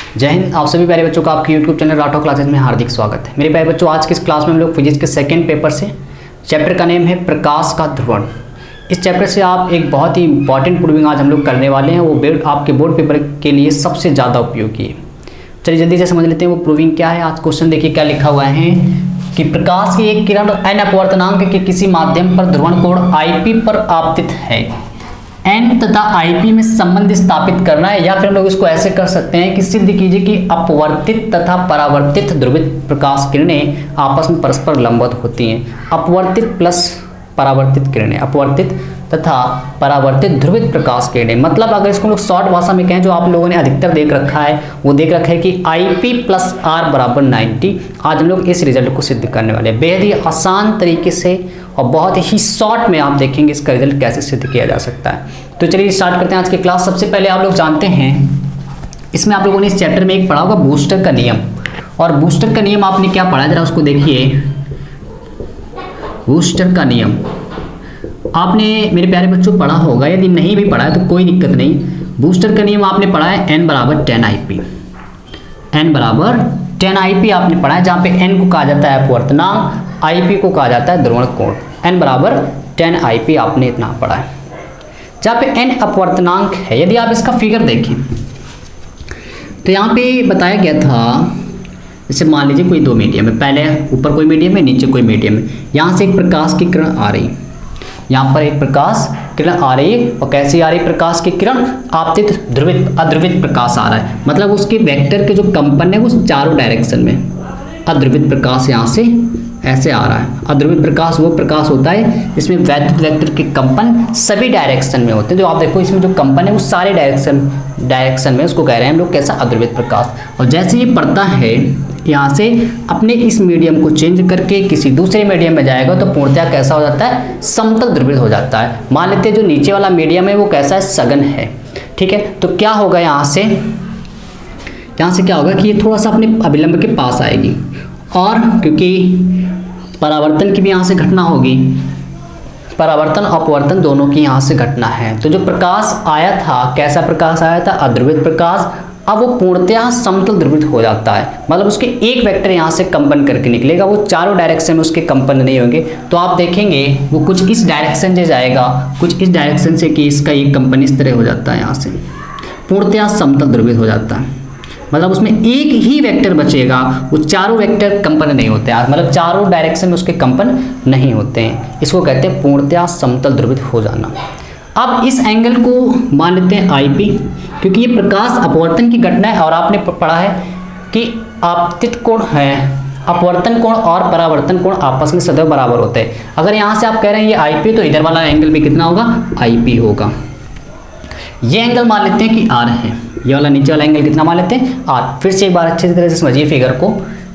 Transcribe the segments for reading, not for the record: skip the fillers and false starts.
जय हिंद। आप सभी प्यारे बच्चों का आपके YouTube चैनल राठौर क्लासेज में हार्दिक स्वागत है। मेरे प्यारे बच्चों, आज की इस क्लास में हम लोग फिजिक्स के सेकंड पेपर से चैप्टर का नेम है प्रकाश का ध्रुवण। इस चैप्टर से आप एक बहुत ही इंपॉर्टेंट प्रूविंग आज हम लोग करने वाले हैं। वो आपके बोर्ड पेपर के लिए सबसे ज़्यादा उपयोगी है। चलिए जल्दी से समझ लेते हैं वो प्रूविंग क्या है। आज क्वेश्चन देखिए क्या लिखा हुआ है कि प्रकाश की एक किरण n अपवर्तनांक के किसी माध्यम पर ध्रुवण कोण IP पर आपतित है। n तथा IP में संबंध स्थापित करना है, या फिर हम लोग इसको ऐसे कर सकते हैं कि सिद्ध कीजिए कि अपवर्तित तथा परावर्तित ध्रुवित प्रकाश किरणें आपस में परस्पर लंबवत होती हैं। अपवर्तित प्लस परावर्तित किरणें, अपवर्तित तथा परावर्तित ध्रुवित प्रकाश किरणें, मतलब अगर इसको लोग शॉर्ट भाषा में कहें जो आप लोगों ने अधिकतर देख रखा है, वो देख रखा है कि IP प्लस R बराबर 90। आज हम लोग इस रिजल्ट को सिद्ध करने वाले हैं बेहद ही आसान तरीके से और बहुत ही शॉर्ट में। आप देखेंगे इसका रिजल्ट कैसे सिद्ध किया जा सकता है। तो चलिए स्टार्ट करते हैं आज की क्लास। सबसे पहले आप लोग जानते हैं, इसमें आप लोगों ने इस चैप्टर में एक पढ़ा होगा बूस्टर का नियम। और बूस्टर का नियम आपने क्या पढ़ा है, जरा उसको देखिए। बूस्टर का नियम आपने मेरे प्यारे बच्चों पढ़ा होगा, यदि नहीं भी पढ़ा है तो कोई दिक्कत नहीं। बूस्टर का नियम आपने पढ़ा है n बराबर 10 IP। n बराबर 10 IP आपने पढ़ा है, जहाँ पे n को कहा जाता है अपवर्तनांक, IP को कहा जाता है ध्रुवण कोण। n बराबर 10 IP आपने इतना पढ़ा है, जहाँ पे n अपवर्तनांक है। यदि आप इसका फिगर देखें तो यहाँ पे बताया गया था, जैसे मान लीजिए कोई दो मीडियम है, पहले ऊपर कोई मीडियम है, नीचे कोई मीडियम है। यहाँ से एक प्रकाश की किरण आ रही, यहाँ पर एक प्रकाश किरण आ रही है। और कैसी आ रही प्रकाश की किरण? आपतित ध्रुवित अध्रुवित प्रकाश आ रहा है, मतलब उसके वेक्टर के जो कंपन है वो चारों डायरेक्शन में। अध्रुवित प्रकाश यहाँ से ऐसे आ रहा है। अध्रुवित प्रकाश वो प्रकाश होता है जिसमें वैद्युत वेक्टर के कंपन सभी डायरेक्शन में होते हैं। जो आप देखो इसमें जो कंपन है वो सारे डायरेक्शन में, उसको कह रहे हैं हम लोग कैसा? अध्रुवित प्रकाश। और जैसे ये पड़ता है यहाँ से अपने इस मीडियम को चेंज करके किसी दूसरे मीडियम में जाएगा तो पूर्णतः कैसा हो जाता है? समतल ध्रुवित हो जाता है। मान लेते हैं जो नीचे वाला मीडियम है वो कैसा है? सघन है। ठीक है, तो क्या होगा यहाँ से क्या होगा कि ये थोड़ा सा अपने अभिलंब के पास आएगी, और क्योंकि परावर्तन की भी यहाँ से घटना होगी, परावर्तन अपवर्तन दोनों की यहाँ से घटना है। तो जो प्रकाश आया था, कैसा प्रकाश आया था? अध्रुवित प्रकाश। अब वो पूर्णतः समतल ध्रुवित हो जाता है, मतलब उसके एक वेक्टर यहाँ से कंपन करके निकलेगा, वो चारों डायरेक्शन में उसके कंपन नहीं होंगे। तो आप देखेंगे वो कुछ इस डायरेक्शन से जाएगा, कुछ इस डायरेक्शन से, कि इसका एक कंपन इस तरह हो जाता है, यहाँ से पूर्णतः समतल ध्रुवित हो जाता है। मतलब उसमें एक ही वेक्टर बचेगा, वो चारों वेक्टर कंपन नहीं होते हैं, मतलब चारों डायरेक्शन में उसके कंपन नहीं होते हैं। इसको कहते हैं पूर्णतः समतल ध्रुवित हो जाना। अब इस एंगल को मान लेते हैं IP, क्योंकि ये प्रकाश अपवर्तन की घटना है। और आपने पढ़ा है कि आपतित कोण है, अपवर्तन कोण और परावर्तन कोण आपस में सदैव बराबर होते हैं। अगर यहाँ से आप कह रहे हैं ये IP, तो इधर वाला एंगल भी कितना होगा? IP होगा। ये एंगल मान लेते हैं कि R है, ये वाला नीचे वाला एंगल कितना मान लेते हैं? R। फिर से एक बार अच्छे तरह से समझिए फिगर को,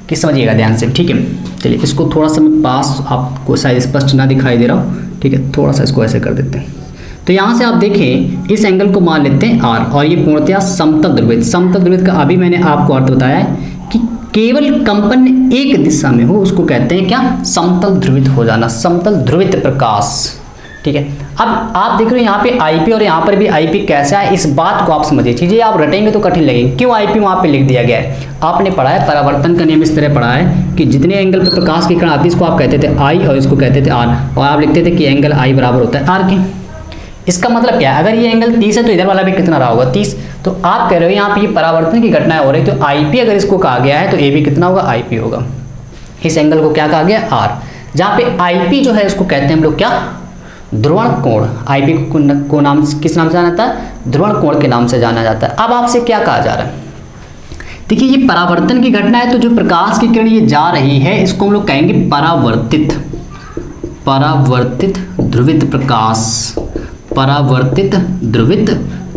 कि समझिएगा ध्यान से। ठीक है, चलिए इसको थोड़ा सा मैं पास, आपको शायद स्पष्ट ना दिखाई दे रहा हूँ। ठीक है, थोड़ा सा इसको ऐसे कर देते हैं। तो यहाँ से आप देखें इस एंगल को मान लेते हैं R, और ये पूर्णतः समतल ध्रुवित। समतल ध्रुवित का अभी मैंने आपको अर्थ बताया है कि केवल कंपन एक दिशा में हो, उसको कहते हैं क्या? समतल ध्रुवित हो जाना, समतल ध्रुवित प्रकाश। ठीक है, अब आप देख रहे हो यहाँ पे IP और यहाँ पर भी IP कैसा है, इस बात को आप समझिए। चीजें आप रटेंगे तो कठिन लगेंगे। क्यों IP वहाँ पे लिख दिया गया है? आपने पढ़ा है परावर्तन का नियम इस तरह पढ़ा है कि जितने एंगल पर प्रकाश की किरण आती है इसको आप कहते थे I और इसको कहते थे R, और आप लिखते थे कि एंगल I बराबर होता है R के। इसका मतलब क्या है? अगर ये एंगल 30 है तो इधर वाला भी कितना रहा होगा? 30। तो आप कह रहे हो यहाँ पे ये परावर्तन की घटना हो रही, तो IP अगर इसको कहा गया है तो ये भी कितना होगा? IP होगा। इस एंगल को क्या कहा गया? R। जहाँ पे IP जो है इसको कहते हैं हम लोग क्या? ध्रुवण कोण। IP को नाम किस नाम से जाना जाता है? ध्रुवण कोण के नाम से जाना जाता है। अब आपसे क्या कहा जा रहा है? देखिए ये परावर्तन की घटना है, तो जो प्रकाश की किरण ये जा रही है इसको हम लोग कहेंगे परावर्तित ध्रुवित प्रकाश, परावर्तित ध्रुवित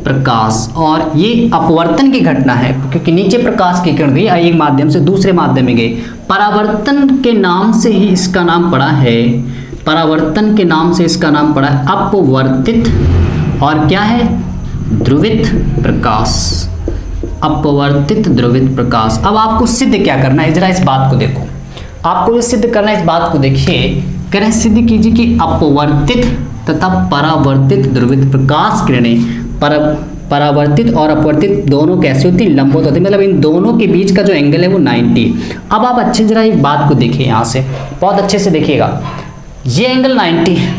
प्रकाश। और ये अपवर्तन की घटना है, क्योंकि नीचे प्रकाश की किरण गई एक माध्यम से दूसरे माध्यम में गई। परावर्तन के नाम से ही इसका नाम पड़ा है, परावर्तन के नाम से इसका नाम पड़ा है अपवर्तित, और क्या है? ध्रुवित प्रकाश, अपवर्तित ध्रुवित प्रकाश। अब आपको सिद्ध क्या करना है, जरा इस बात को देखो। आपको जो सिद्ध करना है इस बात को देखिए, करें सिद्ध कीजिए कि अपवर्तित तथा परावर्तित ध्रुवित प्रकाश किरणें परावर्तित और अपवर्तित दोनों कैसे होती हैं, लंबवत होती है, मतलब इन दोनों के बीच का जो एंगल है वो 90 है। अब आप अच्छे जरा एक बात को देखिए, यहाँ से बहुत अच्छे से देखिएगा, ये एंगल 90 है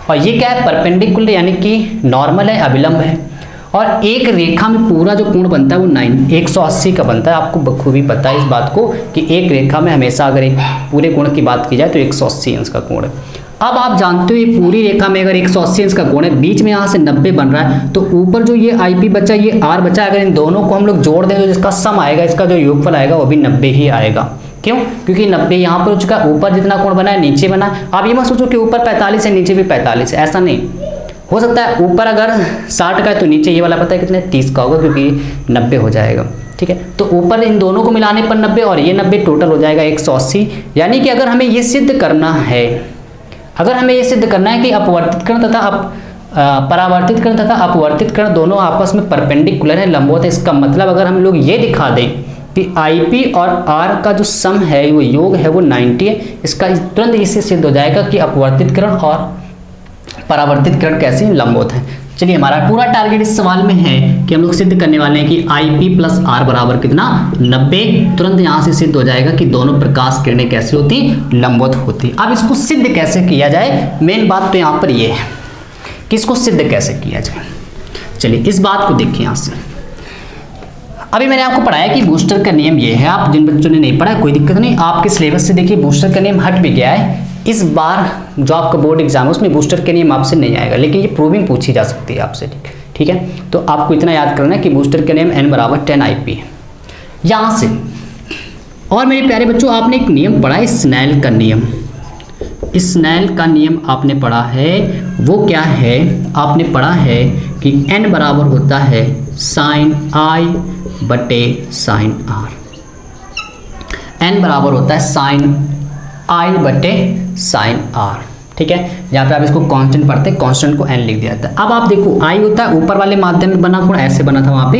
और ये क्या है, परपेंडिकुलर यानी कि नॉर्मल है, अभिलंब है, और एक रेखा में पूरा जो कोण बनता है वो 180 का बनता है। आपको बखूबी पता है इस बात को कि एक रेखा में हमेशा अगर एक पूरे कोण की बात की जाए तो 180 अंश का कोण है। अब आप जानते हो ये पूरी रेखा में अगर 180 अंश का कोण है, बीच में यहाँ से 90 बन रहा है, तो ऊपर जो ये IP बचा, ये R बचा, अगर इन दोनों को हम लोग जोड़ दें तो जिसका सम आएगा, इसका जो योगफल आएगा वो भी 90 ही आएगा। क्यों? क्योंकि 90 यहाँ पर हो चुका, ऊपर जितना कोण बना है नीचे बना। आप ये मत सोचो कि ऊपर 45 है नीचे भी 45 है, ऐसा नहीं हो सकता है। ऊपर अगर 60 का है तो नीचे ये वाला पता है कितने 30 का होगा, क्योंकि 90 हो जाएगा। ठीक है, तो ऊपर इन दोनों को मिलाने पर 90 और ये 90 टोटल हो जाएगा 180। यानी कि अगर हमें ये सिद्ध करना है, अगर हमें ये सिद्ध करना है कि अपवर्तित कण तथा परावर्तित कण तथा अपवर्तित कण दोनों आपस में परपेंडिकुलर है, लंबवत है, इसका मतलब अगर हम लोग ये दिखा दें कि IP और R का जो सम है, वो योग है, वो 90 है, इसका तुरंत इससे सिद्ध हो जाएगा कि अपवर्तित कण और परावर्तित कण कैसे लंबवत हैं। चलिए, हमारा पूरा टारगेट इस सवाल में है कि हम लोग सिद्ध करने वाले हैं कि IP प्लस R बराबर कितना 90। तुरंत यहाँ से सिद्ध हो जाएगा कि दोनों प्रकाश किरणें कैसे होती, लंबवत होती। अब इसको सिद्ध कैसे किया जाए, मेन बात तो यहाँ पर ये है कि इसको सिद्ध कैसे किया जाए। चलिए इस बात को देखिए यहाँ से। अभी मैंने आपको पढ़ाया कि बूस्टर का नियम ये है। आप जिन बच्चों ने नहीं पढ़ा कोई दिक्कत नहीं, आपके सिलेबस से देखिए बूस्टर का नियम हट भी गया है। इस बार जो आपका बोर्ड एग्जाम है उसमें बूस्टर के नियम आपसे नहीं आएगा, लेकिन ये प्रूविंग पूछी जा सकती है आपसे। ठीक है, तो आपको इतना याद करना है कि बूस्टर के नियम n बराबर 10 IP है यहाँ से। और मेरे प्यारे बच्चों, आपने एक नियम पढ़ा है, स्नेल का नियम। स्नेल का नियम आपने पढ़ा है, वो क्या है, आपने पढ़ा है कि n बराबर होता है साइन I बटे साइन R। n बराबर होता है साइन I बटे साइन R। ठीक है, यहाँ पे आप इसको कांस्टेंट पढ़ते हैं, कांस्टेंट को n लिख दिया जाता है। अब आप देखो I होता है ऊपर वाले माध्यम में बना कोण, ऐसे बना था, वहाँ पे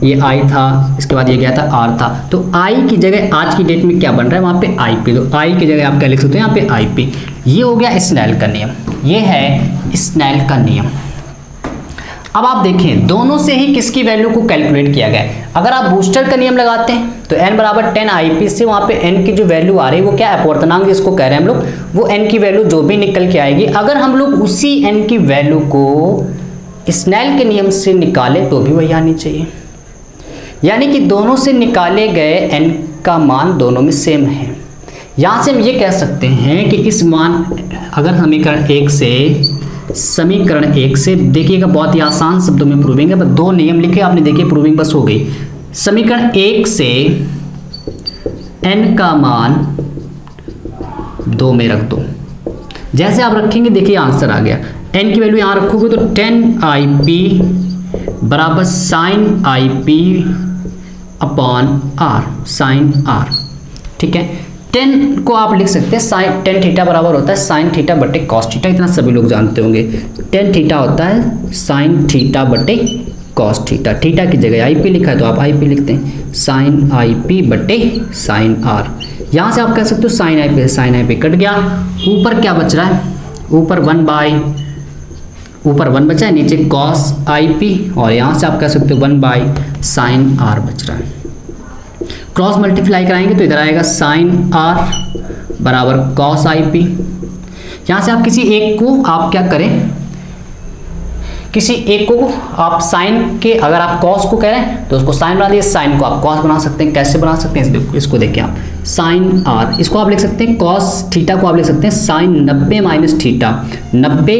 ये I था, इसके बाद ये गया था R था, तो I की जगह आज की डेट में क्या बन रहा है, वहाँ पे IP, तो I की जगह आप क्या लिख सकते हो, यहाँ पे IP। ये हो गया स्नेल का नियम, ये है स्नेल का नियम। अब आप देखें दोनों से ही किसकी वैल्यू को कैलकुलेट किया गया है। अगर आप बूस्टर का नियम लगाते हैं तो n बराबर 10 IP से वहाँ पे n की जो वैल्यू आ रही है वो क्या है, अपवर्तनांक जिसको कह रहे हैं हम लोग, वो n की वैल्यू जो भी निकल के आएगी, अगर हम लोग उसी n की वैल्यू को स्नेल के नियम से निकालें तो भी वही आनी चाहिए। यानी कि दोनों से निकाले गए n का मान दोनों में सेम है। यहाँ से हम ये कह सकते हैं कि इस मान, अगर समीकरण एक से देखिएगा, बहुत ही आसान शब्दों में प्रूविंग है, बस दो नियम लिखे आपने, देखिए प्रूविंग बस हो गई। समीकरण एक से n का मान 2 में रख दो, जैसे आप रखेंगे देखिए आंसर आ गया। n की वैल्यू यहाँ रखोगे तो 10 IP बराबर sine IP upon R, sine R। ठीक है, 10 को आप लिख सकते हैं साइन, 10 थीटा बराबर होता है साइन थीटा बटे कॉस थीटा, इतना सभी लोग जानते होंगे। 10 थीटा होता है साइन थीटा बटे कॉस थीटा, थीटा की जगह IP लिखा है तो आप IP लिखते हैं, साइन IP बटे साइन R। यहाँ से आप कह सकते हो साइन IP कट गया, ऊपर क्या बच रहा है, ऊपर 1 बचा है, नीचे कॉस IP, और यहाँ से आप कह सकते हो 1 साइन R बच रहा है। क्रॉस मल्टीप्लाई कराएंगे तो इधर आएगा साइन R बराबर कॉस IP। यहाँ से आप किसी एक को आप क्या करें, किसी एक को आप साइन के, अगर आप कॉस को कह रहे हैं तो उसको साइन बना दिए, साइन को आप कॉस बना सकते हैं। कैसे बना सकते हैं, इसको देखिए आप, साइन R, इसको आप लिख सकते हैं कॉस थीटा को आप लिख सकते हैं sine 90 minus theta, 90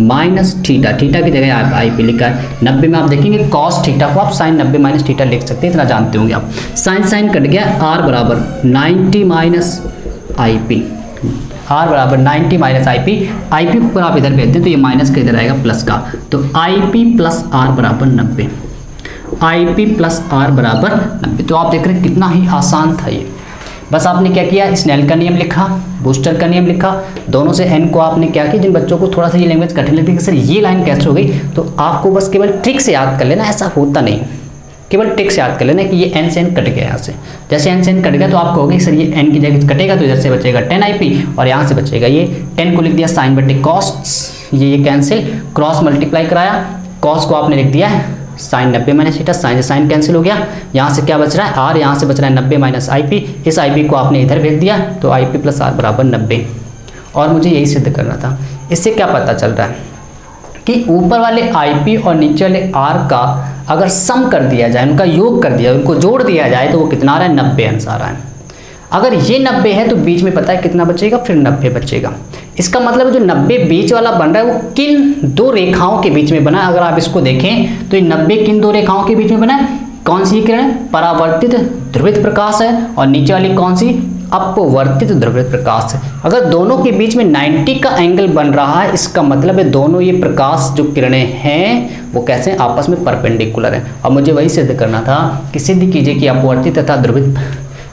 minus theta, theta की जगह आप IP लिखा है, 90 में आप देखेंगे कॉस थीटा को आप साइन 90 माइनस थीटा लिख सकते हैं, इतना जानते होंगे आप। साइन कट गया, R बराबर 90 माइनस IP, R बराबर 90 माइनस IP पर आप इधर भेजते हैं तो ये माइनस का इधर आएगा प्लस का, तो IP प्लस R बराबर 90, IP प्लस R बराबर 90। तो आप देख रहे हैं कितना ही आसान था ये। बस आपने क्या किया, स्नेल का नियम लिखा, बूस्टर का नियम लिखा, दोनों से n को आपने क्या किया, जिन बच्चों को थोड़ा सा ये लैंग्वेज कठिन लगती है कि सर ये लाइन कैसे हो गई, तो आपको बस केवल ट्रिक से याद कर लेना, ऐसा होता नहीं, केवल ट्रिक से याद कर लेना कि ये n से n कट गया। यहाँ से जैसे n से n कट गया तो आप कहोगे सर ये n की जगह कटेगा तो इधर से बचेगा 10 IP और यहाँ से बचेगा ये 10 को लिख दिया साइन बटे कॉस, ये कैंसिल, क्रॉस मल्टीप्लाई कराया कॉस को आपने लिख दिया है साइन 90 माइनस थीटा, साइन से साइन कैंसिल हो गया, यहाँ से क्या बच रहा है आर, यहाँ से बच रहा है 90 माइनस आई पी, इस आई पी को आपने इधर भेज दिया तो आई पी प्लस आर बराबर 90। और मुझे यही सिद्ध करना था। इससे क्या पता चल रहा है कि ऊपर वाले आई पी और नीचे वाले आर का अगर सम कर दिया जाए, उनका योग कर दिया, उनको जोड़ दिया जाए तो वो कितना आ रहा है 90 आंसर आ रहा है। अगर ये 90 है तो बीच में पता है कितना बचेगा, फिर 90 बचेगा। इसका मतलब जो 90 बीच वाला बन रहा है वो किन दो रेखाओं के बीच में बना है। अगर आप इसको देखें तो ये 90 किन दो रेखाओं के बीच में बना है, कौन सी किरण, परावर्तित ध्रुवित प्रकाश है, और नीचे वाली कौन सी, अपवर्तित ध्रुवित प्रकाश है। अगर दोनों के बीच में 90 का एंगल बन रहा है, इसका मतलब है दोनों ये प्रकाश जो किरणें हैं वो कैसे आपस में परपेंडिकुलर है। और मुझे वही सिद्ध करना था कि सिद्ध कीजिए कि अपवर्तित तथा ध्रुवित,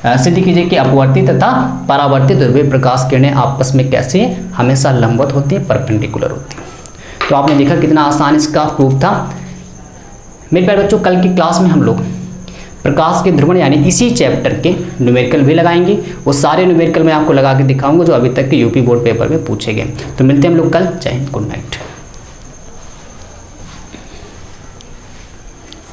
सिद्ध कीजिए कि अपवर्तित तथा परावर्तित ध्रुवीय प्रकाश किरणें आपस में कैसे हमेशा लंबवत होती हैं, परपेंडिकुलर होती हैं। तो आपने देखा कितना आसान इसका प्रूफ था। मेरे प्यारे बच्चों, कल की क्लास में हम लोग प्रकाश के ध्रुवण यानी इसी चैप्टर के न्यूमेरिकल भी लगाएंगे। वो सारे न्यूमेरिकल मैं आपको लगा के दिखाऊंगा जो अभी तक के यूपी बोर्ड पेपर में पूछे गए। तो मिलते हैं हम लोग कल। जय हिंद, गुड नाइट।